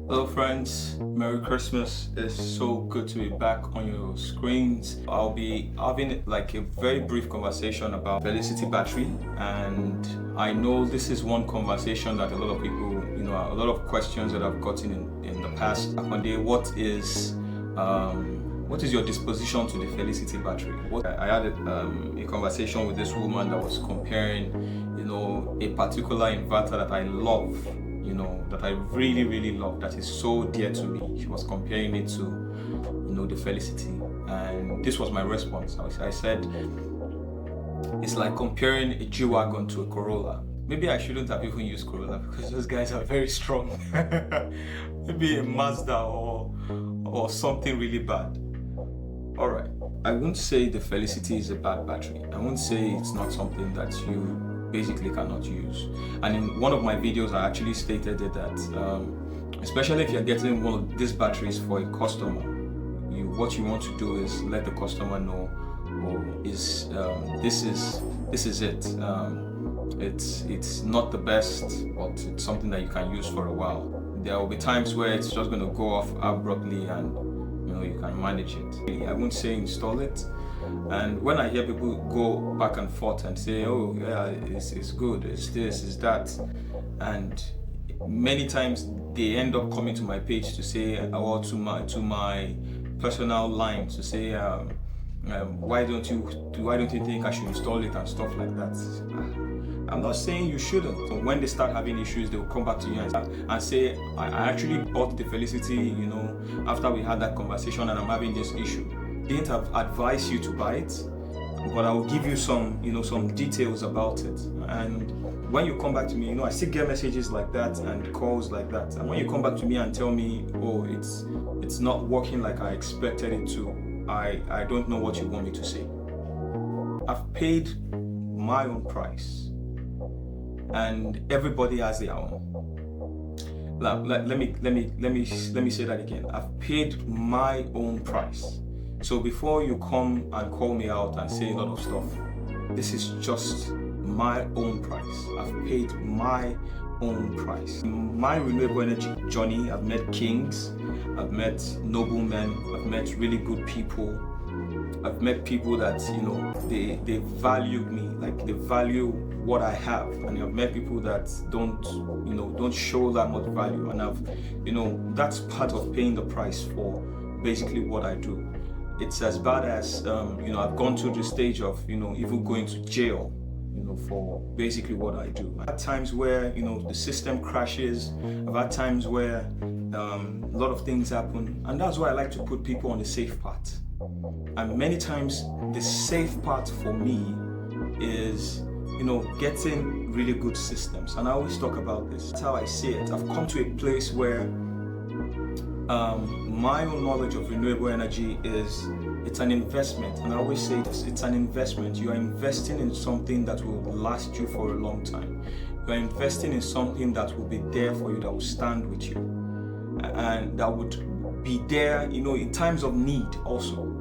Hello friends, Merry Christmas. It's so good to be back on your screens. I'll be having like a very brief conversation about Felicity battery, and I know this is one conversation that a lot of people, a lot of questions that I've gotten in the past. Akonde, what is your disposition to the Felicity battery? I had a conversation with this woman that was comparing, a particular inverter that I love, that I really, really love, that is so dear to me. She was comparing it to, the Felicity. And this was my response. I said, it's like comparing a G-Wagon to a Corolla. Maybe I shouldn't have even used Corolla because those guys are very strong. Maybe a Mazda or something really bad. Alright, I won't say the Felicity is a bad battery. I won't say it's not something that you basically cannot use. And in one of my videos I actually stated that especially if you're getting one of these batteries for a customer, what you want to do is let the customer know, this is it. It's not the best, but it's something that you can use for a while. There will be times where it's just going to go off abruptly and you can manage it. I won't say install it. And when I hear people go back and forth and say, oh yeah, it's good, it's this, it's that, and many times they end up coming to my page to say, or to my personal line to say, why don't you think I should install it and stuff like that. I'm not saying you shouldn't. So when they start having issues, they will come back to you and say, I actually bought the Felicity, after we had that conversation and I'm having this issue. Didn't have advised you to buy it, but I will give you some details about it. And when you come back to me, I still get messages like that and calls like that. And when you come back to me and tell me, oh, it's not working like I expected it to, I don't know what you want me to say. I've paid my own price, and everybody has their own. Let me say that again. I've paid my own price. So before you come and call me out and say a lot of stuff, this is just my own price. I've paid my own price. In my renewable energy journey, I've met kings, I've met noblemen, I've met really good people. I've met people that, they valued me, like they value what I have. And I've met people that don't show that much value. And that's part of paying the price for basically what I do. It's as bad as, I've gone to the stage of, even going to jail, for basically what I do. I've had times where, the system crashes. I've had times where a lot of things happen. And that's why I like to put people on the safe part. And many times the safe part for me is, getting really good systems. And I always talk about this. That's how I see it. I've come to a place where my own knowledge of renewable energy it's an investment. And I always say this, it's an investment. You are investing in something that will last you for a long time. You are investing in something that will be there for you, that will stand with you. And that would be there, in times of need also.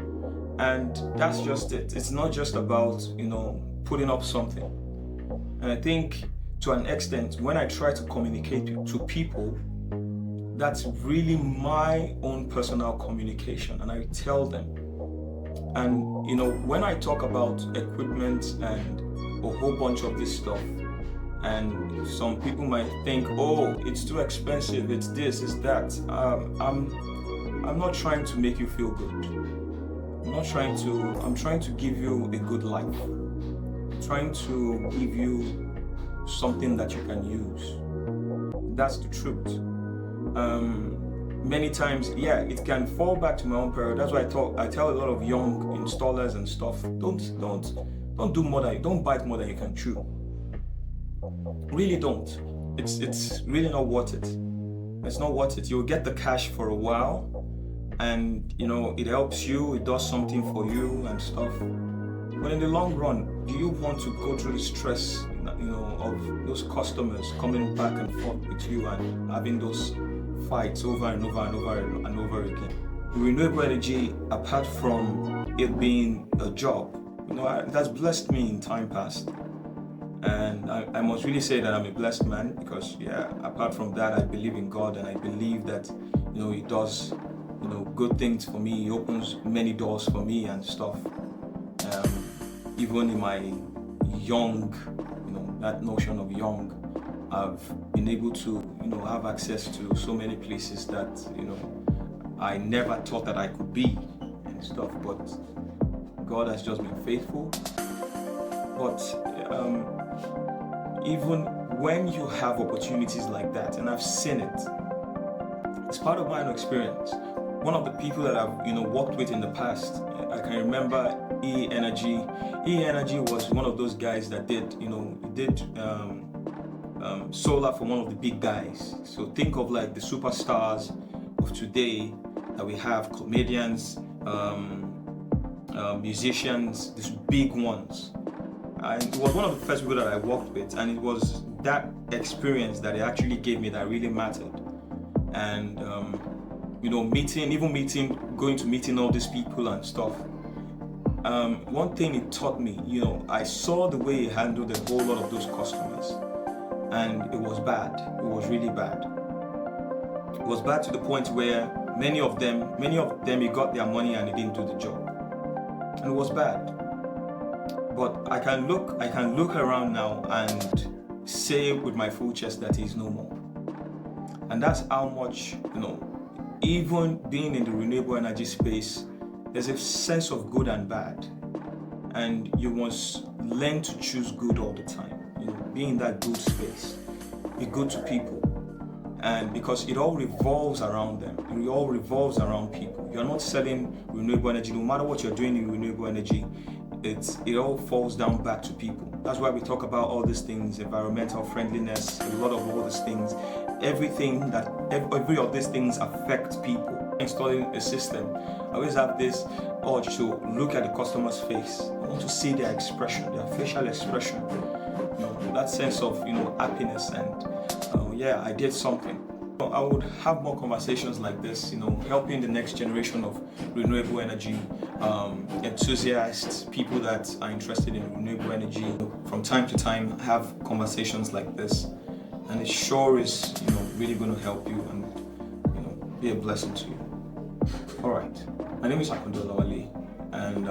And that's just it. It's not just about, putting up something. And I think to an extent, when I try to communicate to people, that's really my own personal communication. And I tell them. And, when I talk about equipment and a whole bunch of this stuff, and some people might think, oh, it's too expensive, it's this, it's that. I'm not trying to make you feel good. I'm trying to give you a good life. I'm trying to give you something that you can use. That's the truth. Many times, it can fall back to my own period. That's why I tell a lot of young installers and stuff, don't bite more than you can chew. Really don't. It's really not worth it. It's not worth it. You'll get the cash for a while, and it helps you, it does something for you and stuff. But in the long run, do you want to go through the stress, of those customers coming back and forth with you and having those fights over and over and over and over again? Renewable energy, apart from it being a job, it has blessed me in time past. And I must really say that I'm a blessed man, because apart from that, I believe in God, and I believe that He does good things for me. He opens many doors for me and stuff. Even in my young, that notion of young, I've been able to have access to so many places that I never thought that I could be and stuff. But God has just been faithful. But even when you have opportunities like that, and I've seen it, it's part of my own experience. One of the people that I've worked with in the past, I can remember E Energy. E Energy was one of those guys that did solar for one of the big guys. So think of like the superstars of today that we have, comedians, musicians, these big ones. And it was one of the first people that I worked with, and it was that experience that it actually gave me that really mattered. And going to meeting all these people and stuff. One thing it taught me, I saw the way he handled a whole lot of those customers, and it was bad. It was really bad. It was bad to the point where many of them, he got their money and he didn't do the job, and it was bad. But I can look around now and say with my full chest that he's no more. And that's how much, even being in the renewable energy space, there's a sense of good and bad. And you must learn to choose good all the time. Be in that good space. Be good to people. And because it all revolves around them. It all revolves around people. You're not selling renewable energy. No matter what you're doing in renewable energy, it all falls down back to people. That's why we talk about all these things, environmental friendliness, a lot of all these things. Every of these things affect people. Installing a system, I always have this urge to look at the customer's face. I want to see their expression, their facial expression. That sense of happiness and I did something. I would have more conversations like this, helping the next generation of renewable energy enthusiasts, people that are interested in renewable energy. From time to time, have conversations like this, and it sure is, really going to help you and, be a blessing to you. All right, my name is Akondola Ali, and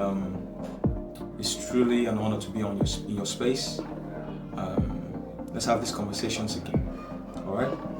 it's truly an honor to be in your space. Let's have these conversations again. All right.